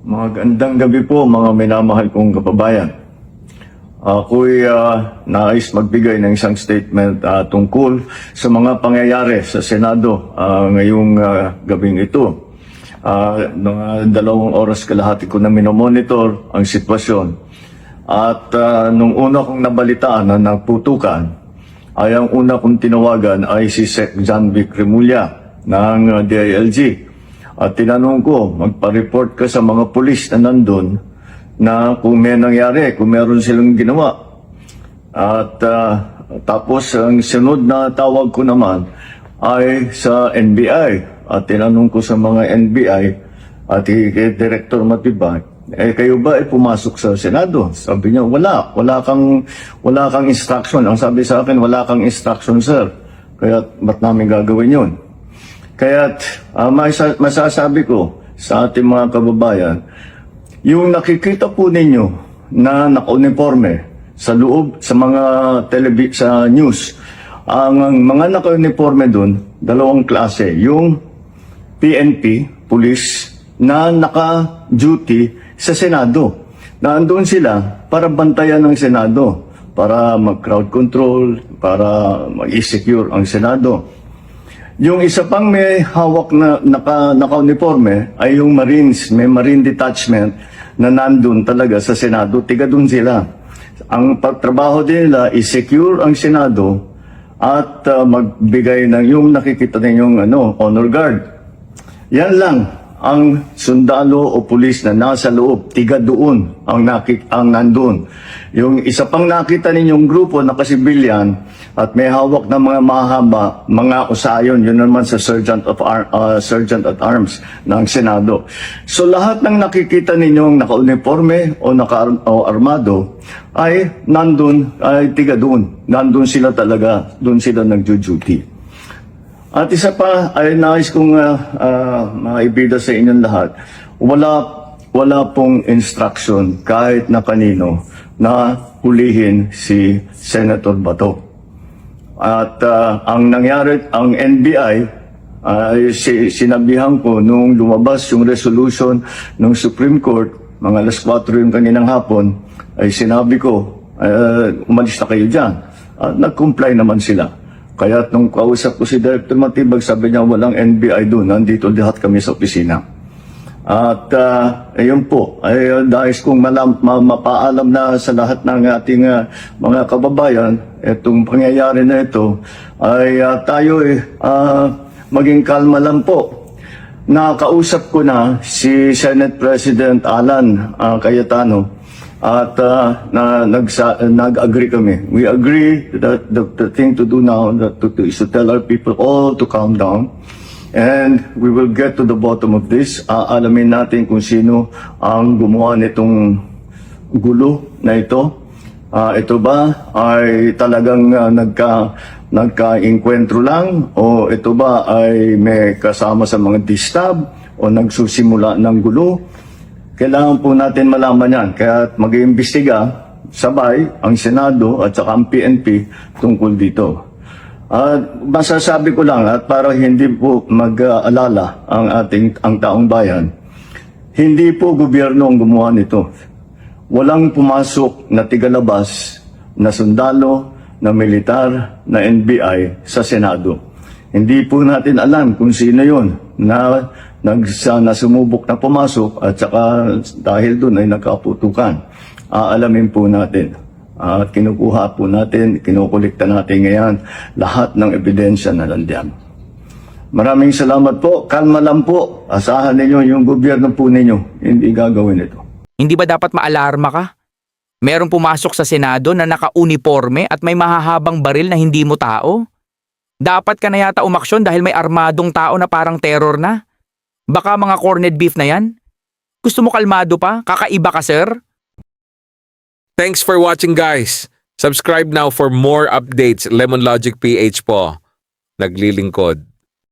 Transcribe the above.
Magandang gabi po mga minamahal kong kababayan. Ako'y nais magbigay ng isang statement tungkol sa mga pangyayari sa Senado ngayong gabing ito. Mga 2 oras kalahati ko na minomonitor ang sitwasyon. At nung una kong nabalitaan na nagputukan, ay ang una kong tinawagan ay si Sec. John Vic Remulla ng DILG. At tinanong ko, magpa-report ka sa mga pulis na nandun na kung may nangyari, kung meron silang ginawa. At tapos ang sunod na tawag ko naman ay sa NBI. At tinanong ko sa mga NBI at kay Director Matibay, kayo ba ay pumasok sa Senado? Sabi niya, wala kang instruction. Ang sabi sa akin, wala kang instruction, sir. Kaya ba't namin gagawin yun? Kaya't masasabi ko sa ating mga kababayan, yung nakikita po ninyo na naka-uniforme sa loob, sa mga sa news, ang mga naka-uniforme doon, 2 klase. Yung PNP, police, na naka-duty sa Senado. Nandoon sila para bantayan ng Senado, para mag-crowd control, para mag-secure ang Senado. Yung isa pang may hawak na naka-uniforme ay yung Marines, may Marine Detachment na nandun talaga sa Senado, tiga dun sila. Ang pagtrabaho din nila is secure ang Senado at magbigay ng yung nakikita ninyong honor guard. Yan lang ang sundalo o pulis na nasa loob, tiga doon ang nandun. Yung isa pang nakita ninyong grupo na kasibilyan at may hawak ng mga mahaba, mga usayon, yun naman sa Sergeant at Arms ng Senado. So lahat ng nakikita ninyong naka-uniforme o naka-armado ay nandun, ay tiga doon. Nandun sila talaga, doon sila nagjo-duty. At isa pa ay nais kong maibida sa inyong lahat, wala pong instruction kahit na kanino na hulihin si Senator Bato. At ang nangyari, ang NBI, sinabihan ko nung lumabas yung resolution ng Supreme Court, mga alas 4 yung kaninang hapon, ay sinabi ko, umalis na kayo dyan. Nag-comply naman sila. Kaya nung kausap ko si Director Matibag, sabi niya walang NBI doon, nandito lahat kami sa opisina. At ayun po, ay dahil kong mapaalam na sa lahat ng ating mga kababayan, itong pangyayari na ito, ay tayo maging kalma lang po. Nakausap ko na si Senate President Alan Cayetano at nag-agree kami. We agree that the thing to do now is to tell our people all to calm down. And we will get to the bottom of this. Alamin natin kung sino ang gumawa nitong gulo na ito. Ito ba ay talagang nagka-inkwentro lang? O ito ba ay may kasama sa mga distab? O nagsusimula ng gulo? Kailangan po natin malaman yan. Kaya mag-iimbestiga sabay ang Senado at saka ang PNP tungkol dito. Masasabi ko lang at para hindi po mag-alala ang taong bayan, hindi po gobyerno ang gumawa nito. Walang pumasok na tigalabas na sundalo, na militar, na NBI sa Senado. Hindi po natin alam kung sino yun na sumubok na pumasok at saka dahil doon ay nagkaputukan. Aalamin po natin. At kinukuha po natin, kinukulikta natin ngayon lahat ng ebidensya na nandiyan. Maraming salamat po. Kalma lang po. Asahan ninyo yung gobyerno po ninyo. Hindi gagawin ito. Hindi ba dapat maalarma ka? Merong pumasok sa Senado na naka-uniforme at may mahahabang baril na hindi mo tao? Dapat ka na yata umaksyon dahil may armadong tao na parang terror na? Baka mga corned beef na yan? Gusto mo kalmado pa? Kakaiba ka, sir? Thanks for watching, guys. Subscribe now for more updates. Lemon Logic PH po. Naglilingkod.